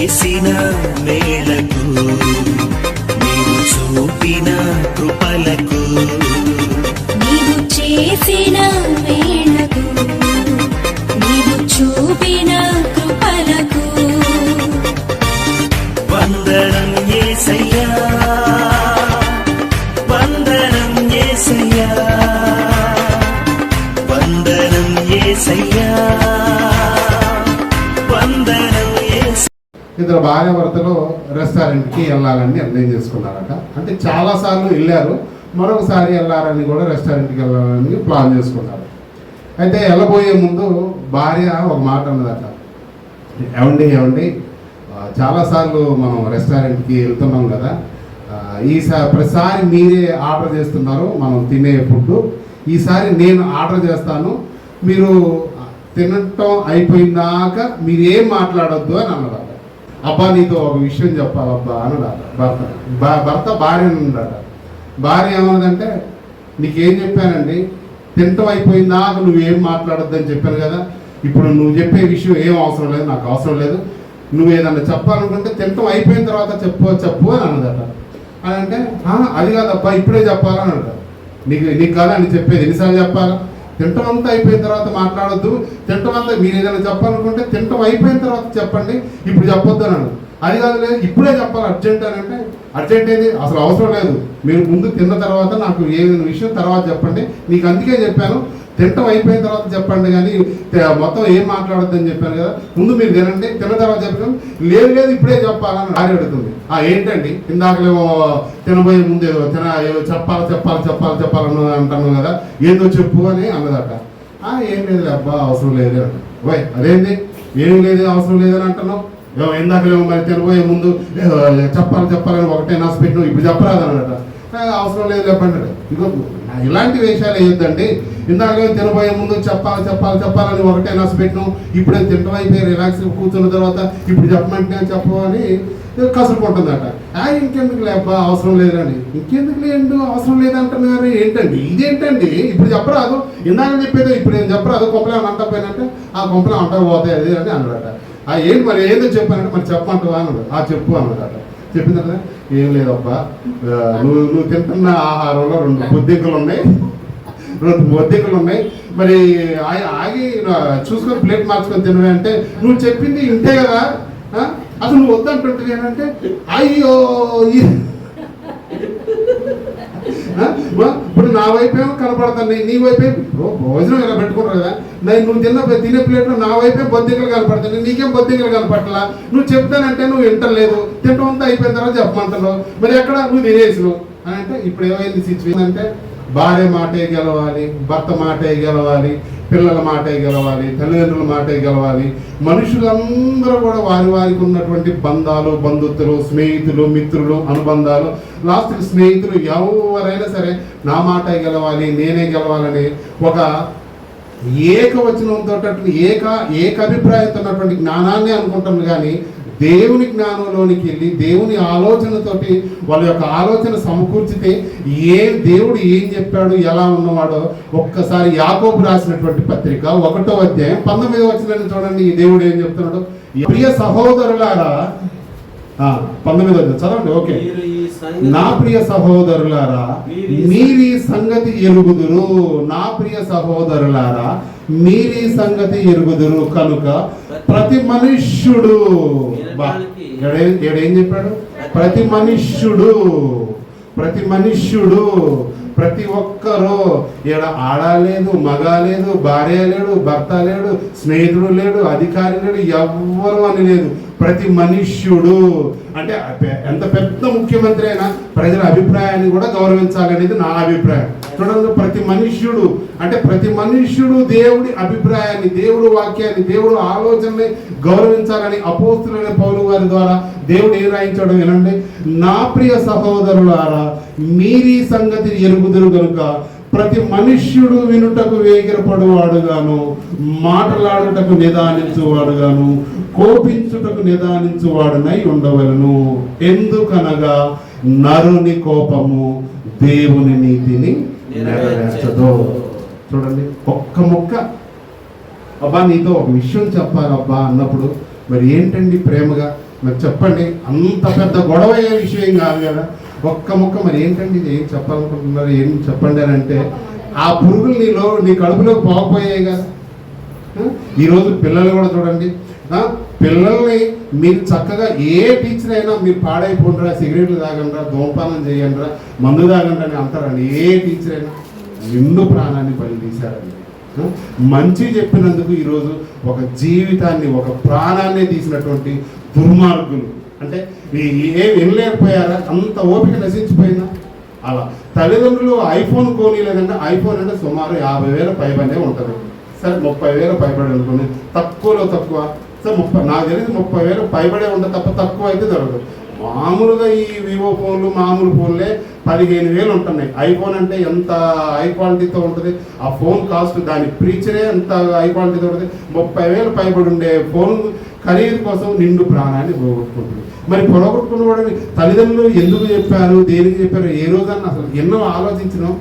చేసిన మేలకు నీవు చూపిన కృపలకు నీవు చేసిన మేలకు నీవు చూపిన కృపలకు వందనం యేసయ్యా వందనం యేసయ్యా వందనం యేసయ్యా వందనం యేసయ్యా. ఇద్దరు భార్య భర్తలు రెస్టారెంట్కి వెళ్ళాలని నిర్ణయం చేసుకున్నారట. అంటే చాలాసార్లు వెళ్ళారు, మరొకసారి వెళ్ళాలని కూడా రెస్టారెంట్కి వెళ్ళాలని ప్లాన్ చేసుకున్నారు. అయితే వెళ్ళబోయే ముందు భార్య ఒక మాట అన్నదట, ఏమండి చాలాసార్లు మనం రెస్టారెంట్కి వెళ్తున్నాం కదా, ప్రతిసారి మీరే ఆర్డర్ చేస్తున్నారు మనం తినే ఫుడ్, ఈసారి నేను ఆర్డర్ చేస్తాను, మీరు తినటం అయిపోయిందాక మీరేం మాట్లాడొద్దు అని అన్నదట. అబ్బా నీతో ఒక విషయం చెప్పాలబ్బా అన్నదట భర్త భార్య అన్నదట. భార్య ఏమన్నదంటే, నీకేం చెప్పానండి, తినటం అయిపోయిందాక నువ్వేం మాట్లాడొద్దని చెప్పాను కదా, ఇప్పుడు నువ్వు చెప్పే విషయం ఏం అవసరం లేదు, నాకు అవసరం లేదు, నువ్వు ఏదన్నా చెప్పాలనుకుంటే తినటం అయిపోయిన తర్వాత చెప్పు అని అన్నదట. అని అంటే అది కాదబ్బా ఇప్పుడే చెప్పాలని అన్నదట. నీకు కాదా అని చెప్పేది, ఎన్నిసార్లు చెప్పాలా, తింటం అంతా అయిపోయిన తర్వాత మాట్లాడొద్దు, తింటం అంతా మీరు ఏదైనా చెప్పాలనుకుంటే తింటం అయిపోయిన తర్వాత చెప్పండి, ఇప్పుడు చెప్పొద్దు అన్నాడు. అది కాదు లేదు ఇప్పుడే చెప్పాలి అర్జెంట్ అని అంటే, అర్జెంట్ ఏంది అసలు అవసరం లేదు, మీరు ముందు తిన్న తర్వాత నాకు ఏదైనా విషయం తర్వాత చెప్పండి, నీకు అందుకే చెప్పాను తింటం అయిపోయిన తర్వాత చెప్పండి కానీ మొత్తం ఏం మాట్లాడొద్దని చెప్పాను కదా, ముందు మీరు తినండి తిన్న తర్వాత చెప్పాను. లేదు ఇప్పుడే చెప్పాలని భార్య అడుగుతుంది. ఏంటండి ఇందాకలేమో తినబోయే ముందు ఏదో చెప్పాలని అంటాను కదా, ఏదో చెప్పు అని అన్నదట. ఏం లేదు అబ్బా అవసరం లేదు అంట. అదేంటి ఏం లేదు అవసరం లేదని అంటున్నావు, ఇందాకలేమో మరి తినబోయే ముందు చెప్పాలని ఒకటే నాసు పెట్టినావు, ఇప్పుడు చెప్పరాదు అన్నదట. అవసరం లేదు చెప్పండి. ఇదిగో ఇలాంటి వేషాలు వేయొద్దండి, ఇందాక తినబోయే ముందు చెప్పాలని ఒకటే నచ్చ పెట్టినాం, ఇప్పుడే తింటం అయిపోయి రిలాక్స్ కూర్చున్న తర్వాత ఇప్పుడు చెప్పమంటే చెప్పని కసురుకుంటుందట. ఇంకెందుకు లేబ్బా అవసరం లేదండి, ఇంకెందుకు లేదు అవసరం లేదంటున్నారు ఏంటండి, ఇదేంటండి ఇప్పుడు చెప్పరాదు, ఇందాక చెప్పేదో ఇప్పుడు ఏం చెప్పరాదు, కొంపలే అంటపోయినంటే ఆ కొంపలే అంటపోతాయి అది అని అన్నాడట. ఏంటి మరి ఏదో చెప్పానంటే మరి చెప్పంటావా అన్నాడు. చెప్పు అన్నాడట. చెప్పిన తర్వాత ఏం లేదబ్బా నువ్వు తింటున్న ఆహారంలో 2 బొద్దింకలు ఉన్నాయి, మరి ఆగి చూసుకొని ప్లేట్ మార్చుకొని తినవే అంటే నువ్వు చెప్పింది ఇంతే కదా, అసలు నువ్వు వద్దంటుంటుంది ఏంటంటే అయ్యో ఇప్పుడు నా వైపేమో కనపడతాను, నీ వైపే భోజనం ఇలా పెట్టుకుంటారు కదా, నువ్వు తినే ప్లేట్లో నా వైపే బొద్దింకలు కనపడతాను, నీకేం బొద్దింకలు కనపడలా, నువ్వు చెప్తానంటే నువ్వు వింటలేదు, తింటం అంతా అయిపోయిన తర్వాత చెప్పమంటున్నావు, మరి ఎక్కడ నువ్వు తినేసినావు అని అంటే ఇప్పుడు ఏమైంది సిచ్యువేషన్ అంటే భార్య మాటే గెలవాలి, భర్త మాటే గెలవాలి, పిల్లల మాటే గెలవాలి, తల్లిదండ్రుల మాటే గెలవాలి, మనుషులందరూ కూడా వారికి ఉన్నటువంటి బంధాలు బంధుత్తులు స్నేహితులు మిత్రులు అనుబంధాలు లాస్ట్కి స్నేహితులు ఎవరైనా సరే నా మాటే గెలవాలి నేనే గెలవాలని ఒక ఏకవచనంతో ఏకాభిప్రాయంతో ఉన్నటువంటి జ్ఞానాన్ని అనుకుంటాం. కానీ దేవుని జ్ఞానంలోనికి వెళ్ళి దేవుని ఆలోచనతోటి వాళ్ళ యొక్క ఆలోచన సమకూర్చితే దేవుడు ఏం చెప్పాడు ఎలా ఉన్నవాడో ఒక్కసారి యాకోబు రాసినటువంటి పత్రిక 1వ అధ్యాయం 19వ వచనాన్ని చూడండి. ఈ దేవుడు ఏం చెప్తున్నాడు, ప్రియ సహోదరులారా 19వ చదవండి. ఓకే, నా ప్రియ సహోదరులారా మీరీ సంగతి ఎరుగుదురు, నా ప్రియ సహోదరులారా మీరీ సంగతి ఎరుగుదురు కనుక ప్రతి మనుష్యుడు ఏం చెప్పాడు, ప్రతి మనుష్యుడు ప్రతి ఒక్కరూ ఈడ ఆడలేదు మగ లేదు భార్య లేడు భర్త లేడు స్నేహితుడు లేడు అధికారి లేడు ఎవ్వరు అని లేదు, ప్రతి మనుష్యుడు అంటే ఎంత పెద్ద ముఖ్యమంత్రి అయినా ప్రజల అభిప్రాయాన్ని కూడా గౌరవించాలనేది నా అభిప్రాయం. చూడండి, ప్రతి మనుష్యుడు అంటే ప్రతి మనుష్యుడు దేవుడి అభిప్రాయాన్ని దేవుడు వాక్యాన్ని దేవుడు ఆలోచనని గౌరవించాలని అపోస్తులైన పౌలు వారి ద్వారా దేవుడు ఏం రాయించాడు వినండి. నా ప్రియ సహోదరులారా మీరీ సంగతి ఎరుగుదురు గనుక ప్రతి మనుష్యుడు వినుటకు వేగిరపడువాడుగాను మాటలాడుటకు నిదానించువాడుగాను కోపించుటకు నిదానించువాడునై ఉండవలను, ఎందుకనగా నరుని కోపము దేవుని నీతిని నెరవేర్చదు. చూడండి, ఒక్క ముక్క అబ్బా నీతో ఒక విషయం చెప్పాలబ్బా అన్నప్పుడు మరి ఏంటండి ప్రేమగా మరి చెప్పండి, అంత పెద్ద గొడవ అయ్యే విషయం కాదు కదా. ఒక్క ముక్క మరి ఏంటండి ఇది, ఏం చెప్పాలనుకుంటున్నారు, ఏం చెప్పండి అని అంటే ఆ పురుగులు నీ కడుపులోకి పోకపోయాయి కదా. ఈరోజు పిల్లలు కూడా చూడండి, పిల్లల్ని మీరు చక్కగా ఏ టీచర్ అయినా మీరు పాడైపోండిరా, సిగరెట్లు తాగండిరా, ధూమపానం చేయండిరా, మందు తాగండి అని అంటారండి. ఏ టీచర్ అయినా నిండు ప్రాణాన్ని బలి తీశారండి. మంచి చెప్పినందుకు ఈరోజు ఒక జీవితాన్ని, ఒక ప్రాణాన్ని తీసినటువంటి దుర్మార్గులు అంటే ఏం వినలేకపోయారా, అంత ఓపిక నశించిపోయిందా. అలా తల్లిదండ్రులు ఐఫోన్ కొనిలేదంటే, ఐఫోన్ అంటే సుమారు 50,000 పైబడే ఉంటుంది. సరే 30,000 పైబడి అనుకోండి, తక్కువలో తక్కువ. సరే నాకు తెలిసి 30,000 పైబడే ఉంటుంది తప్ప తక్కువ అయితే దొరకదు. మామూలుగా ఈ వివో ఫోన్లు మామూలు ఫోన్లే 15,000 ఉంటున్నాయి. ఐఫోన్ అంటే ఎంత హై క్వాలిటీతో ఉంటుంది, ఆ ఫోన్ కాస్ట్ దాని ప్రీచరే ఎంత హై క్వాలిటీతో ఉంటుంది. 30,000 పైబడి ఉండే ఫోన్ ఖరీదు కోసం నిండు ప్రాణాన్ని పోగొట్టుకుంటుంది. మరి పొడగొట్టుకున్న వాడిని తల్లిదండ్రులు ఎందుకు చెప్పారు, దేనికి చెప్పారు, ఏ రోజన్నా అసలు ఎన్నో ఆలోచించినాం.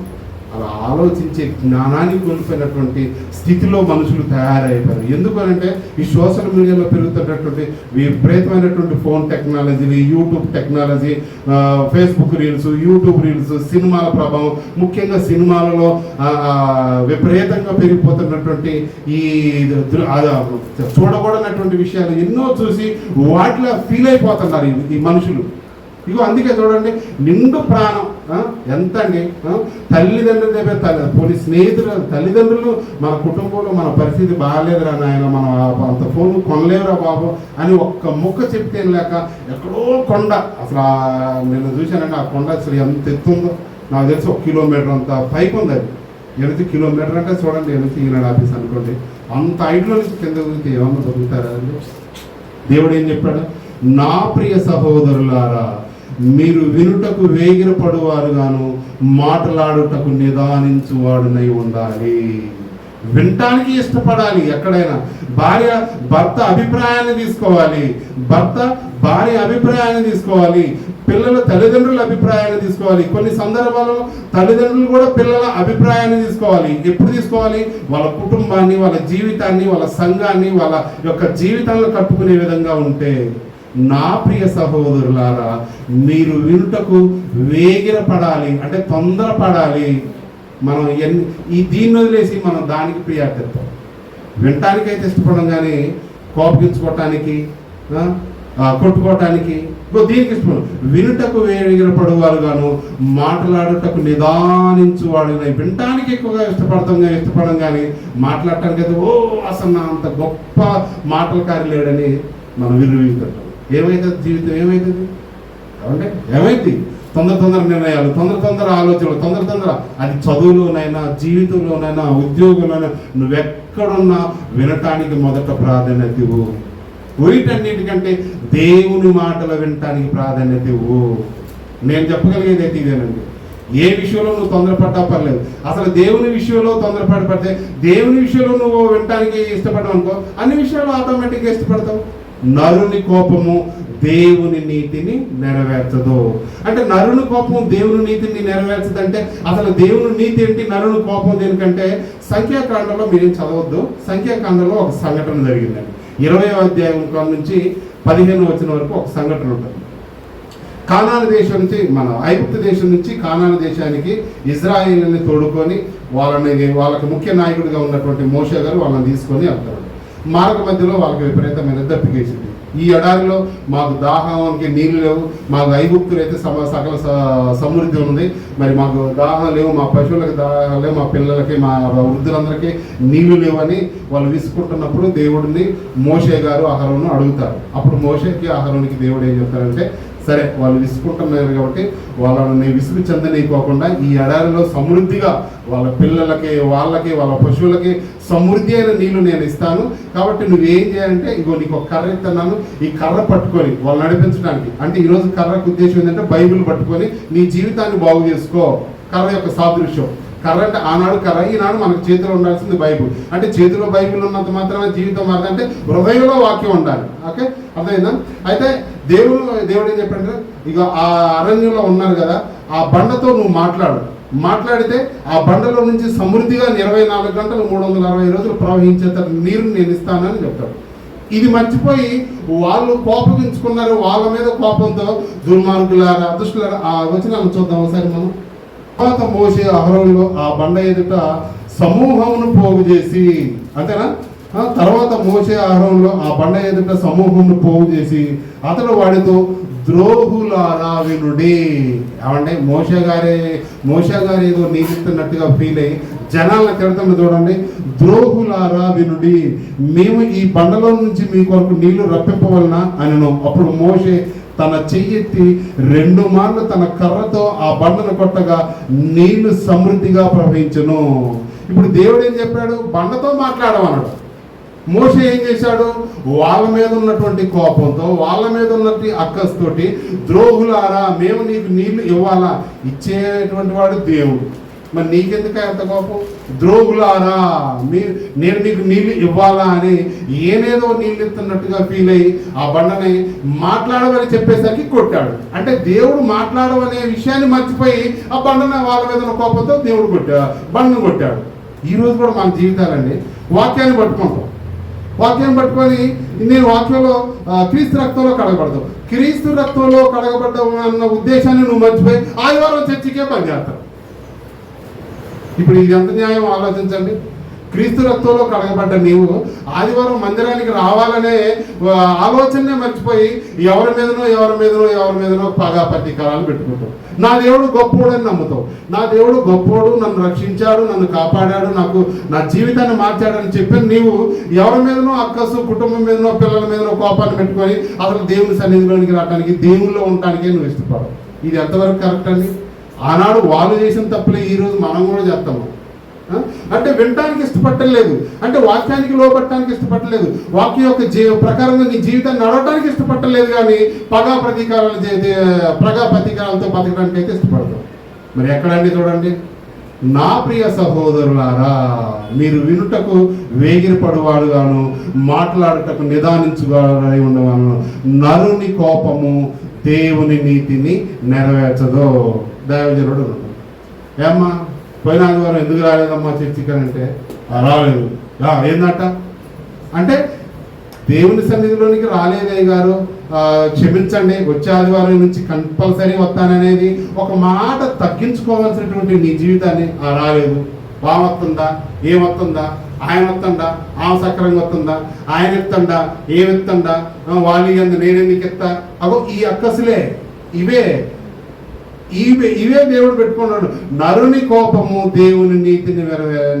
అలా ఆలోచించే జ్ఞానాన్ని కోల్పోయినటువంటి స్థితిలో మనుషులు తయారైపోయారు. ఎందుకనంటే ఈ సోషల్ మీడియాలో పెరుగుతున్నటువంటి విపరీతమైనటువంటి phone technology, YouTube technology, Facebook reels, YouTube reels, సినిమాల ప్రభావం, ముఖ్యంగా సినిమాలలో విపరీతంగా పెరిగిపోతున్నటువంటి ఈ చూడకూడనటువంటి విషయాలు ఎన్నో చూసి వాటిలో ఫీల్ అయిపోతున్నారు ఈ మనుషులు. ఇగో అందుకే చూడండి, నిండు ప్రాణం ఎంత అండి. తల్లిదండ్రులు దగ్గర పోనీ స్నేహితులు, తల్లిదండ్రులు మన కుటుంబంలో మన పరిస్థితి బాగాలేదురా నాయన, మనం అంత ఫోన్ కొనలేదురా బాబు అని ఒక్క ముక్క చెప్తే లేక ఎక్కడో కొండ, అసలు నేను చూశానండి, ఆ కొండ అసలు ఎంత ఎత్తుందో నాకు తెలిసి 1 కిలోమీటర్ అంత పైకి ఉంది. అది 8 కిలోమీటర్ అంటే చూడండి, 8 ఈనాడు ఆఫీస్ అనుకోండి, అంత హైట్లో నుంచి కింద గురించి ఏమన్నా దొరుకుతారా అండి. దేవుడు ఏం చెప్పాడు, నా ప్రియ సహోదరులారా మీరు వినుటకు వేగిరపడువారుగాను మాట్లాడుటకు నిదానించువాడునై ఉండాలి. వినటానికి ఇష్టపడాలి. ఎక్కడైనా భర్త అభిప్రాయాన్ని తీసుకోవాలి, భర్త భార్య అభిప్రాయాన్ని తీసుకోవాలి, పిల్లలు తల్లిదండ్రుల అభిప్రాయాన్ని తీసుకోవాలి. కొన్ని సందర్భాలలో తల్లిదండ్రులు కూడా పిల్లల అభిప్రాయాన్ని తీసుకోవాలి. ఎప్పుడు తీసుకోవాలి, వాళ్ళ కుటుంబాన్ని, వాళ్ళ జీవితాన్ని, వాళ్ళ సంఘాన్ని, వాళ్ళ యొక్క జీవితాలను కట్టుకునే విధంగా ఉంటే. నా ప్రియ సహోదరులారా మీరు వినుటకు వేగిరపడాలి, అంటే తొందరపడాలి. మనం దీన్ని వదిలేసి మనం దానికి ప్రియారిటీ ఇస్తాం. వినటానికైతే ఇష్టపడం, కానీ కోపగించుకోవటానికి, కొట్టుకోవటానికి దీనికి ఇష్టపడం. వినుటకు వేగిరపడువారుగాను మాట్లాడుటకు నిదానించువాడు. వినటానికి ఎక్కువగా ఇష్టపడం కానీ మాట్లాడటానికి అయితే అసలు నా అంత గొప్ప మాటలకారి లేడని మనం విరువింటాం. ఏమవుతుంది జీవితం, ఏమవుతుంది అంటే ఏమైంది, తొందర నిర్ణయాలు, తొందర ఆలోచనలు, అది చదువులోనైనా, జీవితంలోనైనా, ఉద్యోగంలోనైనా, నువ్వెక్కడున్నా వినటానికి మొదట ప్రాధాన్యత ఇవ్వు. వీటన్నిటికంటే దేవుని మాటలు వినటానికి ప్రాధాన్యత ఇవ్వు. నేను చెప్పగలిగేది అయితే ఇదేనండి. ఏ విషయంలో నువ్వు తొందరపడ్డా పర్లేదు, అసలు దేవుని విషయంలో తొందరపడితే దేవుని విషయంలో నువ్వు వినటానికి ఇష్టపడవు అనుకో, అన్ని విషయాలు ఆటోమేటిక్గా ఇష్టపడతావు. నరుని కోపము దేవుని నీతిని నెరవేర్చదు. అంటే నరుని కోపం దేవుని నీతిని నెరవేర్చదంటే అసలు దేవుని నీతి ఏంటి, నరుని కోపం దేనికంటే సంఖ్యాకాండంలో మీరేం చదవద్దు. సంఖ్యాకాండంలో ఒక సంఘటన జరిగిందండి. 20వ అధ్యాయం నుంచి 15వ వచనం వరకు ఒక సంఘటన ఉంటుంది. కానాను దేశం నుంచి, మన ఐగుప్తు దేశం నుంచి కానాను దేశానికి ఇజ్రాయేలుని తోడుకొని వాళ్ళకి ముఖ్య నాయకుడిగా ఉన్నటువంటి మోషే గారు వాళ్ళని తీసుకొని వెళ్తారు. మార్గ మధ్యలో వాళ్ళకి విపరీతమైన దప్పికేసింది. ఈ ఎడారిలో మాకు దాహానికి నీళ్ళు లేవు, మాకు ఐగుప్తులు అయితే సకల సమృద్ధి ఉంది, మరి మాకు దాహం లేవు, మా పశువులకు దాహం లేవు, మా పిల్లలకి, మా వృద్ధులందరికీ నీళ్లు లేవని వాళ్ళు విసుకుంటున్నప్పుడు దేవుడిని మోషే గారు అహరోను అడుగుతారు. అప్పుడు మోషేకి అహరోనికి దేవుడు ఏం చెప్తారంటే, సరే వాళ్ళు విసుకుంటున్నారు కాబట్టి వాళ్ళని విసుగు చెందనీయకోకుండా ఈ ఎడారిలో సమృద్ధిగా వాళ్ళ పిల్లలకి, వాళ్ళకి, వాళ్ళ పశువులకి సమృద్ధి అయిన నీళ్లు నేను ఇస్తాను. కాబట్టి నువ్వేం చేయాలంటే, ఇగో నీకు ఒక కర్ర ఇస్తున్నాను, ఈ కర్ర పట్టుకొని వాళ్ళు నడిపించడానికి. అంటే ఈరోజు కర్రకు ఉద్దేశం ఏంటంటే బైబిల్ పట్టుకొని నీ జీవితాన్ని బాగు చేసుకో. కర్ర యొక్క సాదృశ్యం. కర్ర అంటే ఆనాడు కర్ర, ఈనాడు మనకు చేతిలో ఉండాల్సింది బైబిల్. అంటే చేతిలో బైబిల్ ఉన్నంత మాత్రమే జీవితం మారదంటే హృదయంలో వాక్యం ఉండాలి. ఓకే, అర్థమైందా? అయితే దేవుడు ఏం చెప్పాడంటే, ఇక ఆ అరణ్యంలో ఉన్నారు కదా, ఆ బండతో నువ్వు మాట్లాడితే ఆ బండలో నుంచి సమృద్ధిగా 24 గంటలు 360 రోజులు ప్రవహించేంత నీరుని నేను ఇస్తానని చెప్తాడు. ఇది మర్చిపోయి వాళ్ళు కోపగించుకున్నారు. వాళ్ళ మీద కోపంతో దుర్మార్గులారా, దుష్టులారా, ఆ వచనాలను చూద్దాం ఒకసారి మనం. తర్వాత మోషే అహరోనులో ఆ బండ ఎదుట సమూహమును పోగు చేసి, అంతేనా? తర్వాత మోషే అహరోనులో ఆ బండ ఎదుట సమూహమును పోగు చేసి అతడు వాడితో ద్రోహులారా వినుడి. ఏమంటే మోషే గారు ఏదో నీతిస్తున్నట్టుగా ఫీల్ అయ్యి జనాలను తిడతాము చూడండి. ద్రోహులారా వినుడి, మేము ఈ బండలో నుంచి మీ కొరకు నీళ్లు రప్పింపవలన అనెను. అప్పుడు మోషే తన చెయ్యెత్తి 2 మార్లు తన కర్రతో ఆ బండను కొట్టగా నీళ్లు సమృద్ధిగా ప్రవహించును. ఇప్పుడు దేవుడు ఏం చెప్పాడు? బండతో మాట్లాడమన్నాడు. మోషే ఏం చేశాడు? వాళ్ళ మీద ఉన్నటువంటి కోపంతో, వాళ్ళ మీద ఉన్నటువంటి అక్కస్తోటి, ద్రోహులారా మేము నీకు నీళ్లు ఇవ్వాలా? ఇచ్చేటువంటి వాడు దేవుడు, మరి నీకెందుకు అంత కోపం? ద్రోహులారా నేను నీకు నీళ్లు ఇవ్వాలా అని ఏనేదో నీళ్ళు ఇస్తున్నట్టుగా ఫీల్ అయ్యి ఆ బండని మాట్లాడమని చెప్పేసరికి కొట్టాడు. అంటే దేవుడు మాట్లాడమనే విషయాన్ని మర్చిపోయి ఆ బండని వాళ్ళ మీద ఉన్న కోపంతో దేవుడు బండను కొట్టాడు. ఈరోజు కూడా మన జీవితాలండి వాక్యాన్ని పట్టుకుంటాం. వాక్యాన్ని పట్టుకొని నేను వాక్యంలో క్రీస్తు రక్తంలో కడగబడతావు, క్రీస్తు రక్తంలో కడగబడ్డావు అన్న ఉద్దేశాన్ని నువ్వు మర్చిపోయి ఆదివారం చర్చికే పనిచేస్తావు. ఇప్పుడు ఇది ఎంత న్యాయం ఆలోచించండి. క్రీస్తు రక్తంలో కడగబడ్డ నీవు ఆదివారం మందిరానికి రావాలనే ఆలోచనే మర్చిపోయి ఎవరి మీదనో పగా ప్రతీకారాలు పెట్టుకుంటావు. నా దేవుడు గొప్పోడని నమ్ముతావు. నా దేవుడు గొప్పోడు, నన్ను రక్షించాడు, నన్ను కాపాడాడు, నా జీవితాన్ని మార్చాడని చెప్పి నీవు ఎవరి మీదనో అక్కసు, కుటుంబం మీదనో, పిల్లల మీదనో కోపాన్ని పెట్టుకొని అసలు దేవుని సన్నిధిలోనికి రావడానికి, దేవుల్లో ఉండటానికే నువ్వు ఇష్టపడవు. ఇది ఎంతవరకు కరెక్ట్ అండి? ఆనాడు వాళ్ళు చేసిన తప్పులే ఈరోజు మనం కూడా చేస్తాము. అంటే వినటానికి ఇష్టపడలేదు, అంటే వాక్యానికి లోపడటానికి ఇష్టపడలేదు, వాక్యం యొక్క ప్రకారంగా నీ జీవితాన్ని నడవటానికి ఇష్టపడలేదు, కానీ ప్రగా ప్రతీకారాలతో బతకడానికి అయితే ఇష్టపడతాం. మరి ఎక్కడండి? చూడండి, నా ప్రియ సహోదరులారా, మీరు వినుటకు వేగిరపడువాడుగాను మాట్లాడుటకు నిదానించువాడై ఉండవాను. నరుని కోపము దేవుని నీతిని నెరవేర్చదు. దైవజనుడు ఏమ్మా పోయిన ఆదివారం ఎందుకు రాలేదమ్మా చర్చికి అంటే రాలేదు. ఏందట అంటే దేవుని సన్నిధిలోనికి రాలేదయ్య గారు, క్షమించండి, వచ్చే ఆదివారం నుంచి కంపల్సరీ వస్తాననేది ఒక మాట తగ్గించుకోవాల్సినటువంటి నీ జీవితాన్ని రాలేదు. వస్తుందా? ఏమొస్తుందా? ఆయన వస్తుందా? ఆమె సక్రంగా వస్తుందా? ఆయన ఎత్తండా? ఏమెత్తండా? వాళ్ళు ఎందు నేనెందుకు ఎత్తా? అగో ఈ అక్కసులే ఇవే దేవుడు పెట్టుకున్నాడు. నరుని కోపము దేవుని నీతిని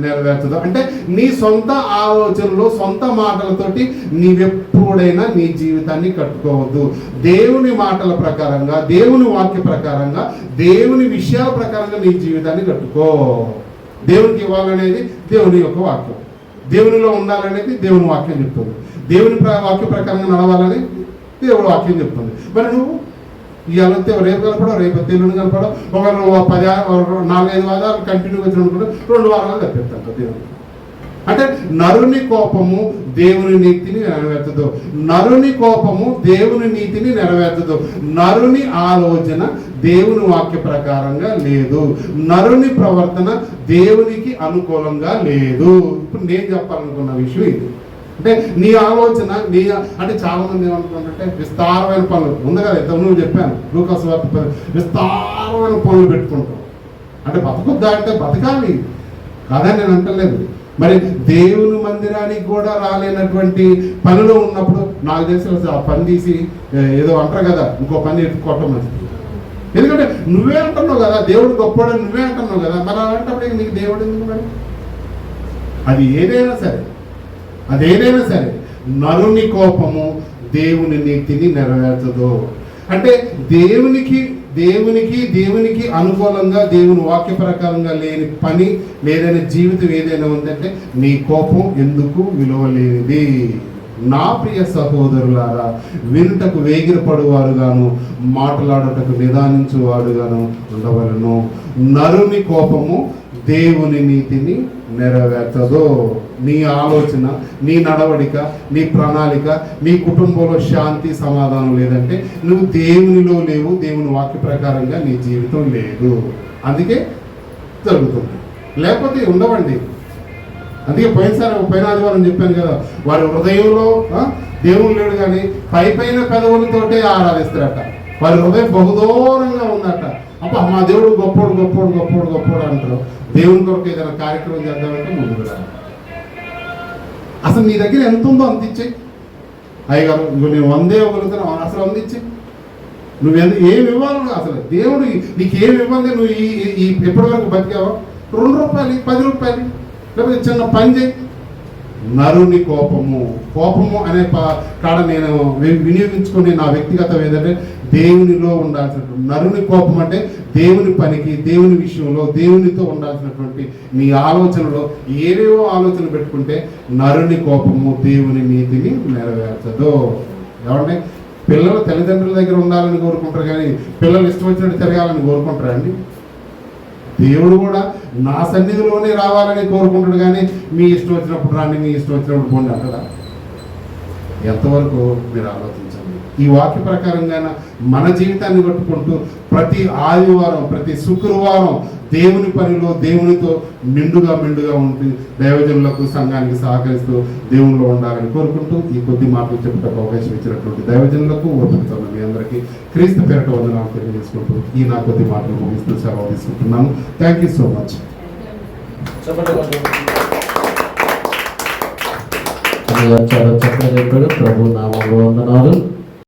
నెరవేర్చదు. అంటే నీ సొంత ఆలోచనలు, సొంత మాటలతోటి నీవెప్పుడైనా నీ జీవితాన్ని కట్టుకోవద్దు. దేవుని మాటల ప్రకారంగా, దేవుని వాక్య ప్రకారంగా, దేవుని విషయాల ప్రకారంగా నీ జీవితాన్ని కట్టుకో. దేవునికి ఇవ్వాలనేది దేవుని యొక్క వాక్యం, దేవునిలో ఉండాలనేది దేవుని వాక్యం చెప్తుంది, దేవుని వాక్య ప్రకారంగా నడవాలని దేవుడు వాక్యం చెప్తుంది. మరి నువ్వు ఇవాళ రేపు కలపడం, రేపు తెల్లుని కలపడం, ఒక 4-5 వారాలు కంటిన్యూగా వచ్చినప్పుడు 2 వారాలు తప్పిస్తాను దేవుడు. అంటే నరుని కోపము దేవుని నీతిని నెరవేర్చదు. నరుని కోపము దేవుని నీతిని నెరవేర్చదు. నరుని ఆలోచన దేవుని వాక్య ప్రకారంగా లేదు. నరుని ప్రవర్తన దేవునికి అనుకూలంగా లేదు. ఇప్పుడు నేను చెప్పాలనుకున్న విషయం ఇది. అంటే నీ ఆలోచన అంటే చాలా మంది ఏమనుకుంటుంటే విస్తారమైన పనులు ఉంది కదా, ఇంత నువ్వు చెప్పాను లూకాసు వార్త, విస్తారమైన పనులు పెట్టుకుంటాం. అంటే బతకొద్దా అంటే బతకాలి కాదని నేను అంటలేదు. మరి దేవుని మందిరానికి కూడా రాలేనటువంటి పనిలో ఉన్నప్పుడు నాకు తెలిసి ఆ పని తీసి ఏదో అంటారు కదా, ఇంకో పని ఎత్తుకోవటం మంచిది. ఎందుకంటే నువ్వే అంటున్నావు కదా దేవుడు గొప్పవాడని, నువ్వే అంటున్నావు కదా, మరి అలాంటప్పుడు నీకు దేవుడు ఎందుకు? మరి అది ఏదైనా సరే నరుని కోపము దేవుని నీతిని నెరవేర్చదు. అంటే దేవునికి అనుకూలంగా, దేవుని వాక్య ప్రకారంగా లేని పని, లేదనే జీవితం ఏదైనా ఉందంటే నీ కోపం ఎందుకు విలువలేనిది. నా ప్రియ సహోదరులారా, వినుటకు వేగిరపడువారుగాను మాట్లాడుటకు నిదానించువాడుగాను ఉండవలను. నరుని కోపము దేవుని నీతిని నెరవేర్చదు. నీ ఆలోచన, నీ నడవడిక, నీ ప్రణాళిక, నీ కుటుంబంలో శాంతి సమాధానం లేదంటే నువ్వు దేవునిలో లేవు, దేవుని వాక్య ప్రకారంగా నీ జీవితం లేదు. అందుకే జరుగుతుంది, లేకపోతే ఉండవండి. అందుకే పోయిన ఆదివారం చెప్పాను కదా, వారి హృదయంలో దేవుడు లేడు కానీ పైన పెదవులతోటే ఆరాధిస్తారట. వారి హృదయం బహుదూరంగా ఉందట. అబ్బా మా దేవుడు గొప్పోడు గొప్పోడు గొప్పోడు గొప్పోడు అంటారు. దేవుని కొరకు ఏదైనా కార్యక్రమం చేద్దామంటే ముందుకు రా. అసలు నీ దగ్గర ఎంత ఉందో అంత ఇచ్చే. అయ్యగారు ఇగో నేను 100 ఇవ్వగలుగుతాను, అసలు 100 ఇచ్చే. నువ్వు ఏమి ఇవ్వాలి అసలు దేవుడు నీకు ఏమి ఇవ్వాలి? నువ్వు ఈ ఎప్పటి వరకు బతికావా? 2 రూపాయలు 10 రూపాయలు లేకపోతే చిన్న పని చేయి. నరుని కోపము అనే కాడ నేను వినియోగించుకుని నా వ్యక్తిగతం ఏంటంటే దేవునిలో ఉండాల్సినటువంటి నరుని కోపం అంటే దేవుని పనికి, దేవుని విషయంలో, దేవునితో ఉండాల్సినటువంటి మీ ఆలోచనలో ఏవేవో ఆలోచనలు పెట్టుకుంటే నరుని కోపము దేవుని నీతిని నెరవేర్చదు. ఏమంటే పిల్లలు తల్లిదండ్రుల దగ్గర ఉండాలని కోరుకుంటారు కానీ పిల్లలు ఇష్టం వచ్చినట్టు తిరగాలని కోరుకుంటారా అండి? దేవుడు కూడా నా సన్నిధిలోనే రావాలని కోరుకుంటాడు కానీ మీ ఇష్టం వచ్చినప్పుడు రాండి, మీ ఇష్టం వచ్చినప్పుడు పోండి అంటారా? ఎంతవరకు మీరు ఆలోచించండి. ఈ వాక్య ప్రకారంగా మన జీవితాన్ని పట్టుకుంటూ ప్రతి ఆదివారం, ప్రతి శుక్రవారం దేవుని పనిలో దేవునితో మెండుగా ఉంటూ దైవజనులకు, సంఘానికి సహకరిస్తూ దేవునిలో ఉండాలని కోరుకుంటూ ఈ కొద్ది మాటలు చెప్పుటకు అవకాశం ఇచ్చినటువంటి దైవజనులకు, ఓపికతోన్న మీ అందరికీ క్రీస్తు పేరిట వందనాలు తెలియజేసుకుంటూ ఈ నా కొద్ది మాటలు ముగిస్తూ సెలవు తీసుకుంటున్నాను. Thank you so much. చాలా చక్కగా చెప్పాడు. ప్రభు నామములో వందనాలు.